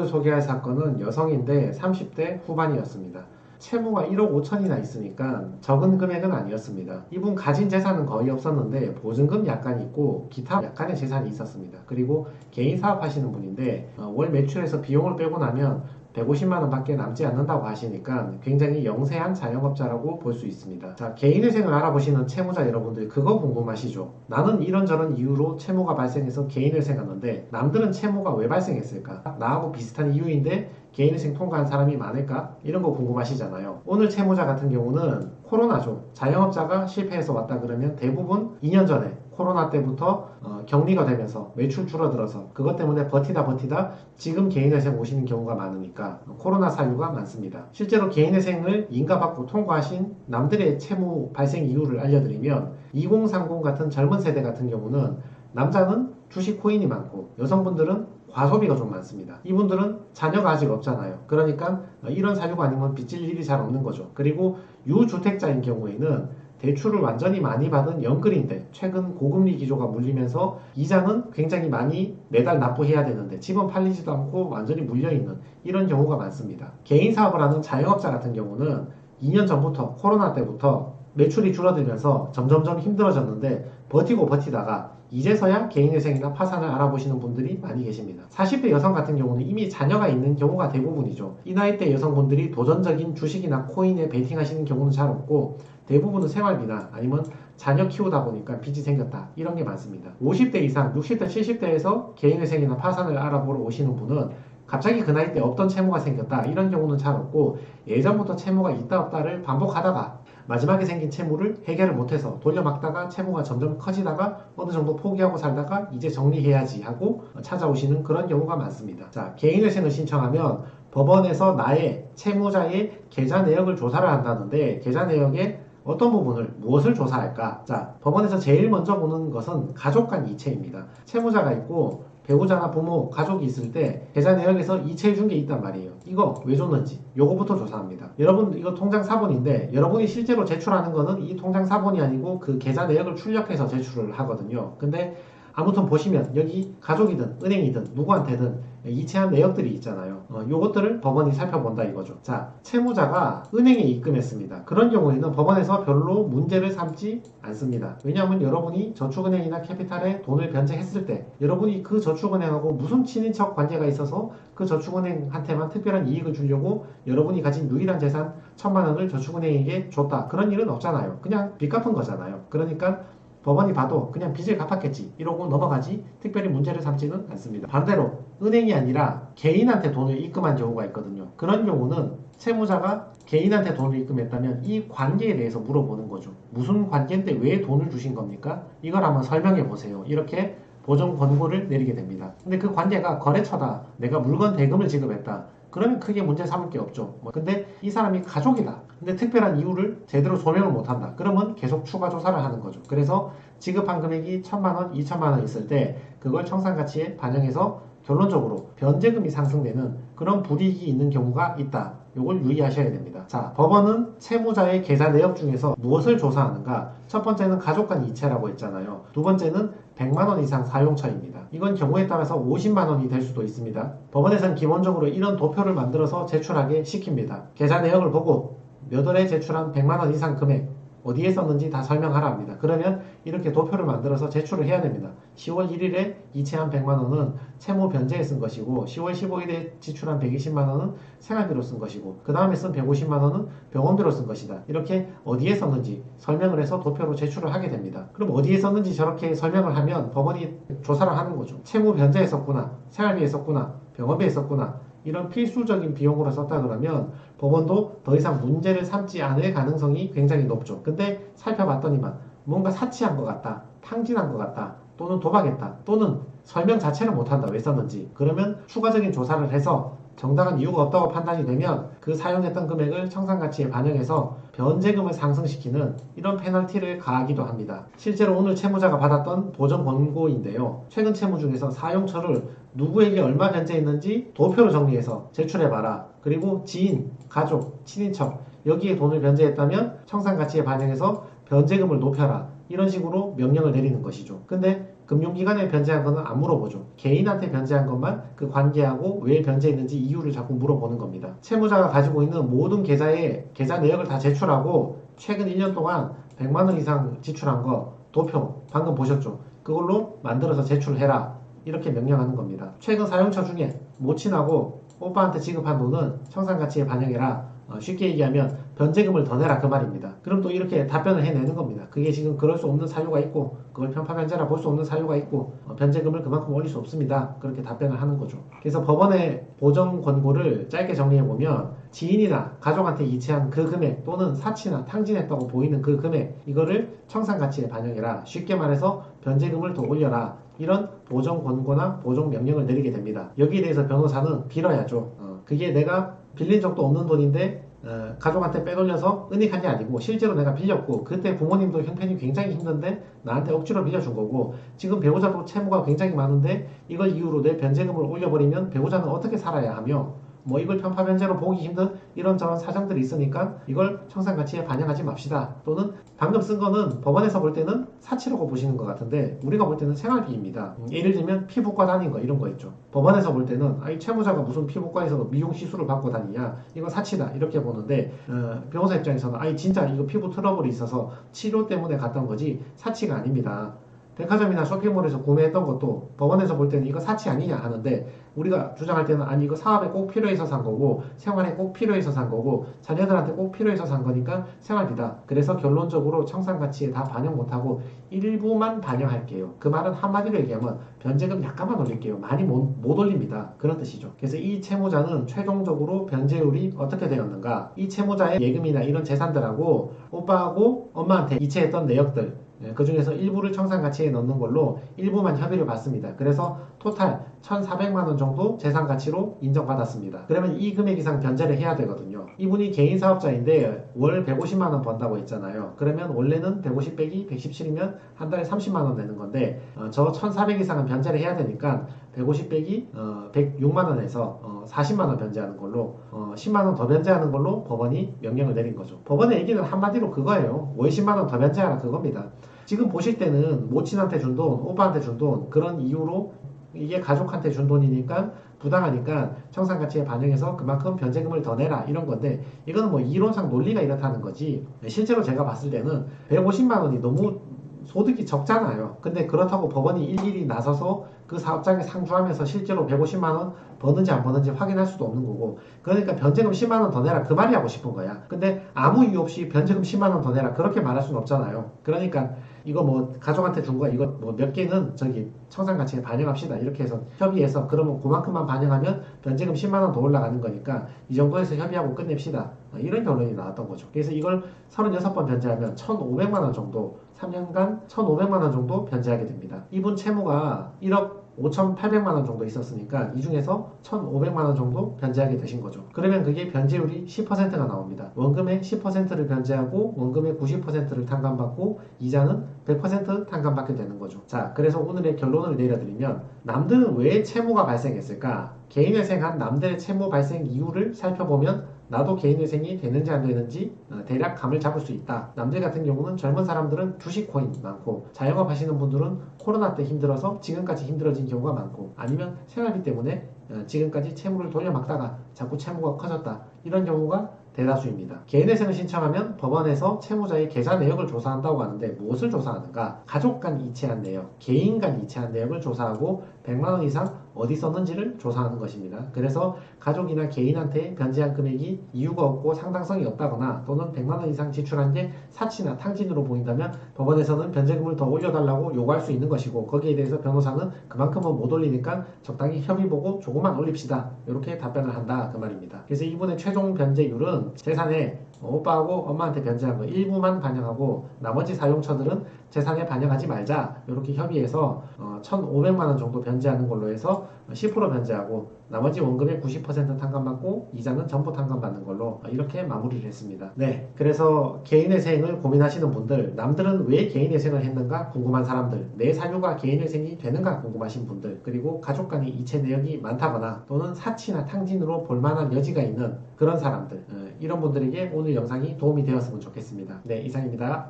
소개할 사건은 여성인데 30대 후반이었습니다. 채무가 1억 5천이나 있으니까 적은 금액은 아니었습니다. 이분 가진 재산은 거의 없었는데 보증금 약간 있고 기타 약간의 재산이 있었습니다. 그리고 개인 사업하시는 분인데 월 매출에서 비용을 빼고 나면 150만 원 밖에 남지 않는다고 하시니까 굉장히 영세한 자영업자라고 볼 수 있습니다. 자, 개인회생을 알아보시는 채무자 여러분들 그거 궁금하시죠? 나는 이런저런 이유로 채무가 발생해서 개인회생하는데 남들은 채무가 왜 발생했을까? 나하고 비슷한 이유인데 개인회생 통과한 사람이 많을까? 이런 거 궁금하시잖아요. 오늘 채무자 같은 경우는 코로나죠. 자영업자가 실패해서 왔다 그러면 대부분 2년 전에 코로나 때부터 격리가 되면서 매출 줄어들어서 그것 때문에 버티다 지금 개인회생 오시는 경우가 많으니까 코로나 사유가 많습니다. 실제로 개인회생을 인가받고 통과하신 남들의 채무 발생 이유를 알려드리면 2030 같은 젊은 세대 같은 경우는 남자는 주식 코인이 많고 여성분들은 과소비가 좀 많습니다. 이분들은 자녀가 아직 없잖아요. 그러니까 이런 사유가 아니면 빚질 일이 잘 없는 거죠. 그리고 유주택자인 경우에는 대출을 완전히 많이 받은 영끌인데 최근 고금리 기조가 물리면서 이자는 굉장히 많이 매달 납부해야 되는데 집은 팔리지도 않고 완전히 물려있는 이런 경우가 많습니다. 개인 사업을 하는 자영업자 같은 경우는 2년 전부터 코로나 때부터 매출이 줄어들면서 점점점 힘들어졌는데 버티다가 이제서야 개인회생이나 파산을 알아보시는 분들이 많이 계십니다. 40대 여성 같은 경우는 이미 자녀가 있는 경우가 대부분이죠. 이 나이대 여성분들이 도전적인 주식이나 코인에 베팅하시는 경우는 잘 없고 대부분은 생활비나 아니면 자녀 키우다 보니까 빚이 생겼다 이런 게 많습니다. 50대 이상 60대 70대에서 개인회생이나 파산을 알아보러 오시는 분은 갑자기 그 나이 때 없던 채무가 생겼다 이런 경우는 잘 없고 예전부터 채무가 있다 없다를 반복하다가 마지막에 생긴 채무를 해결을 못해서 돌려막다가 채무가 점점 커지다가 어느 정도 포기하고 살다가 이제 정리해야지 하고 찾아오시는 그런 경우가 많습니다. 자, 개인회생을 신청하면 법원에서 나의 채무자의 계좌 내역을 조사를 한다는데 계좌 내역에 어떤 부분을 무엇을 조사할까? 자, 법원에서 제일 먼저 보는 것은 가족 간 이체입니다. 채무자가 있고 배우자나 부모, 가족이 있을 때 계좌 내역에서 이체해 준 게 있단 말이에요. 이거 왜 줬는지 요거부터 조사합니다. 여러분 이거 통장 사본인데 여러분이 실제로 제출하는 거는 이 통장 사본이 아니고 그 계좌 내역을 출력해서 제출을 하거든요. 근데 아무튼 보시면 여기 가족이든 은행이든 누구한테든 이체한 내역들이 있잖아요. 요것들을 법원이 살펴본다 이거죠. 자, 채무자가 은행에 입금했습니다. 그런 경우에는 법원에서 별로 문제를 삼지 않습니다. 왜냐하면 여러분이 저축은행이나 캐피탈에 돈을 변제했을 때 여러분이 그 저축은행하고 무슨 친인척 관계가 있어서 그 저축은행한테만 특별한 이익을 주려고 여러분이 가진 유일한 재산 1,000만 원을 저축은행에게 줬다. 그런 일은 없잖아요. 그냥 빚 갚은 거잖아요. 그러니까 법원이 봐도 그냥 빚을 갚았겠지 이러고 넘어가지 특별히 문제를 삼지는 않습니다. 반대로 은행이 아니라 개인한테 돈을 입금한 경우가 있거든요. 그런 경우는 채무자가 개인한테 돈을 입금했다면 이 관계에 대해서 물어보는 거죠. 무슨 관계인데 왜 돈을 주신 겁니까? 이걸 한번 설명해 보세요. 이렇게 보정 권고를 내리게 됩니다. 근데 그 관계가 거래처다. 내가 물건 대금을 지급했다. 그러면 크게 문제 삼을 게 없죠. 근데 이 사람이 가족이다. 근데 특별한 이유를 제대로 소명을 못한다. 그러면 계속 추가 조사를 하는 거죠. 그래서 지급한 금액이 1,000만 원, 2,000만 원 있을 때 그걸 청산가치에 반영해서 결론적으로 변제금이 상승되는 그런 불이익이 있는 경우가 있다. 요걸 유의하셔야 됩니다. 자, 법원은 채무자의 계좌 내역 중에서 무엇을 조사하는가? 첫 번째는 가족 간 이체라고 했잖아요. 두 번째는 100만 원 이상 사용처입니다. 이건 경우에 따라서 50만 원이 될 수도 있습니다. 법원에서는 기본적으로 이런 도표를 만들어서 제출하게 시킵니다. 계좌 내역을 보고 몇 월에 제출한 100만 원 이상 금액 어디에 썼는지 다 설명하라 합니다. 그러면 이렇게 도표를 만들어서 제출을 해야 됩니다. 10월 1일에 이체한 100만 원은 채무 변제에 쓴 것이고 10월 15일에 지출한 120만 원은 생활비로 쓴 것이고 그 다음에 쓴 150만 원은 병원비로 쓴 것이다. 이렇게 어디에 썼는지 설명을 해서 도표로 제출을 하게 됩니다. 그럼 어디에 썼는지 저렇게 설명을 하면 법원이 조사를 하는 거죠. 채무 변제에 썼구나, 생활비에 썼구나, 병원비에 썼구나 이런 필수적인 비용으로 썼다 그러면 법원도 더 이상 문제를 삼지 않을 가능성이 굉장히 높죠. 근데 살펴봤더니만 뭔가 사치한 것 같다, 탕진한 것 같다, 또는 도박했다, 또는 설명 자체를 못한다, 왜 썼는지. 그러면 추가적인 조사를 해서 정당한 이유가 없다고 판단이 되면 그 사용했던 금액을 청산가치에 반영해서 변제금을 상승시키는 이런 페널티를 가하기도 합니다. 실제로 오늘 채무자가 받았던 보정 권고인데요. 최근 채무 중에서 사용처를 누구에게 얼마 변제했는지 도표로 정리해서 제출해봐라. 그리고 지인, 가족, 친인척 여기에 돈을 변제했다면 청산가치에 반영해서 변제금을 높여라. 이런 식으로 명령을 내리는 것이죠. 근데 금융기관에 변제한 거는 안 물어보죠. 개인한테 변제한 것만 그 관계하고 왜 변제했는지 이유를 자꾸 물어보는 겁니다. 채무자가 가지고 있는 모든 계좌에 계좌 내역을 다 제출하고 최근 1년 동안 100만 원 이상 지출한 거 도표 방금 보셨죠? 그걸로 만들어서 제출해라. 이렇게 명령하는 겁니다. 최근 사용처 중에 모친하고 오빠한테 지급한 돈은 청산가치에 반영해라. 쉽게 얘기하면 변제금을 더 내라 그 말입니다. 그럼 또 이렇게 답변을 해내는 겁니다. 그게 지금 그럴 수 없는 사유가 있고 그걸 편파변제라 볼 수 없는 사유가 있고 변제금을 그만큼 올릴 수 없습니다. 그렇게 답변을 하는 거죠. 그래서 법원의 보정 권고를 짧게 정리해보면 지인이나 가족한테 이체한 그 금액 또는 사치나 탕진했다고 보이는 그 금액 이거를 청산가치에 반영해라. 쉽게 말해서 변제금을 더 올려라. 이런 보정 권고나 보정 명령을 내리게 됩니다. 여기에 대해서 변호사는 빌어야죠. 그게 내가 빌린 적도 없는 돈인데 가족한테 빼돌려서 은닉한 게 아니고 실제로 내가 빌렸고 그때 부모님도 형편이 굉장히 힘든데 나한테 억지로 빌려준 거고 지금 배우자도 채무가 굉장히 많은데 이걸 이유로 내 변제금을 올려버리면 배우자는 어떻게 살아야 하며 뭐 이걸 편파변제로 보기 힘든 이런저런 사정들이 있으니까 이걸 청산가치에 반영하지 맙시다. 또는 방금 쓴 거는 법원에서 볼 때는 사치라고 보시는 것 같은데 우리가 볼 때는 생활비입니다. 예를 들면 피부과 다닌 거 이런 거 있죠. 법원에서 볼 때는 이 채무자가 무슨 피부과에서 미용 시술을 받고 다니냐 이건 사치다 이렇게 보는데 변호사 입장에서는 진짜 이거 피부 트러블이 있어서 치료 때문에 갔던 거지 사치가 아닙니다. 백화점이나 쇼핑몰에서 구매했던 것도 법원에서 볼 때는 이거 사치 아니냐 하는데 우리가 주장할 때는 아니 이거 사업에 꼭 필요해서 산 거고 생활에 꼭 필요해서 산 거고 자녀들한테 꼭 필요해서 산 거니까 생활비다. 그래서 결론적으로 청산가치에 다 반영 못하고 일부만 반영할게요. 그 말은 한마디로 얘기하면 변제금 약간만 올릴게요. 많이 못 올립니다. 그런 뜻이죠. 그래서 이 채무자는 최종적으로 변제율이 어떻게 되었는가 이 채무자의 예금이나 이런 재산들하고 오빠하고 엄마한테 이체했던 내역들 그 중에서 일부를 청산가치에 넣는 걸로 일부만 협의를 받습니다. 그래서 토탈 1,400만원 정도 재산가치로 인정받았습니다. 그러면 이 금액 이상 변제를 해야 되거든요. 이분이 개인 사업자인데 월 150만원 번다고 했잖아요. 그러면 원래는 150 빼기 117이면 한 달에 30만원 내는 건데 저 1,400 이상은 변제를 해야 되니까 150 빼기 106만원에서 40만원 변제하는 걸로 10만원 더 변제하는 걸로 법원이 명령을 내린 거죠. 법원의 얘기는 한마디로 그거예요. 월 10만원 더 변제하라 그겁니다. 지금 보실 때는 모친한테 준 돈, 오빠한테 준 돈 그런 이유로 이게 가족한테 준 돈이니까 부당하니까 청산가치에 반영해서 그만큼 변제금을 더 내라 이런 건데 이거는 뭐 이론상 논리가 이렇다는 거지 실제로 제가 봤을 때는 150만 원이 너무 소득이 적잖아요. 근데 그렇다고 법원이 일일이 나서서 그 사업장에 상주하면서 실제로 150만원 버는지 안 버는지 확인할 수도 없는 거고 그러니까 변제금 10만원 더 내라 그 말이 하고 싶은 거야. 근데 아무 이유 없이 변제금 10만원 더 내라 그렇게 말할 수는 없잖아요. 그러니까 이거 뭐 가족한테 준 거야 이거 뭐 몇 개는 저기 청산가치에 반영합시다 이렇게 해서 협의해서 그러면 그만큼만 반영하면 변제금 10만원 더 올라가는 거니까 이 정도에서 협의하고 끝냅시다 이런 결론이 나왔던 거죠. 그래서 이걸 36번 변제하면 1,500만원 정도 3년간 1,500만원 정도 변제하게 됩니다. 이분 채무가 1억 5,800만원 정도 있었으니까 이 중에서 1,500만원 정도 변제하게 되신 거죠. 그러면 그게 변제율이 10%가 나옵니다. 원금의 10%를 변제하고 원금의 90%를 탕감받고 이자는 100% 탕감받게 되는 거죠. 자, 그래서 오늘의 결론을 내려드리면 남들은 왜 채무가 발생했을까? 개인회생한 남들의 채무 발생 이유를 살펴보면 나도 개인회생이 되는지 안 되는지 대략 감을 잡을 수 있다. 남들 같은 경우는 젊은 사람들은 주식 코인 많고 자영업 하시는 분들은 코로나 때 힘들어서 지금까지 힘들어진 경우가 많고 아니면 생활비 때문에 지금까지 채무를 돌려막다가 자꾸 채무가 커졌다. 이런 경우가 대다수입니다. 개인회생을 신청하면 법원에서 채무자의 계좌 내역을 조사한다고 하는데 무엇을 조사하는가? 가족 간 이체한 내역, 개인 간 이체한 내역을 조사하고 100만원 이상 어디 썼는지를 조사하는 것입니다. 그래서 가족이나 개인한테 변제한 금액이 이유가 없고 상당성이 없다거나 또는 100만원 이상 지출한 게 사치나 탕진으로 보인다면 법원에서는 변제금을 더 올려달라고 요구할 수 있는 것이고 거기에 대해서 변호사는 그만큼은 못 올리니까 적당히 협의 보고 조금만 올립시다. 이렇게 답변을 한다 그 말입니다. 그래서 이분의 최종 변제율은 재산에 오빠하고 엄마한테 변제한 거 일부만 반영하고 나머지 사용처들은 재산에 반영하지 말자 이렇게 협의해서 1,500만원 정도 변제하는 걸로 해서 10% 변제하고 나머지 원금의 90% 탕감받고 이자는 전부 탕감받는 걸로 이렇게 마무리를 했습니다. 네, 그래서 개인회생을 고민하시는 분들 남들은 왜 개인회생을 했는가 궁금한 사람들 내 사유가 개인회생이 되는가 궁금하신 분들 그리고 가족 간의 이체 내역이 많다거나 또는 사치나 탕진으로 볼만한 여지가 있는 그런 사람들 이런 분들에게 오늘 영상이 도움이 되었으면 좋겠습니다. 네, 이상입니다.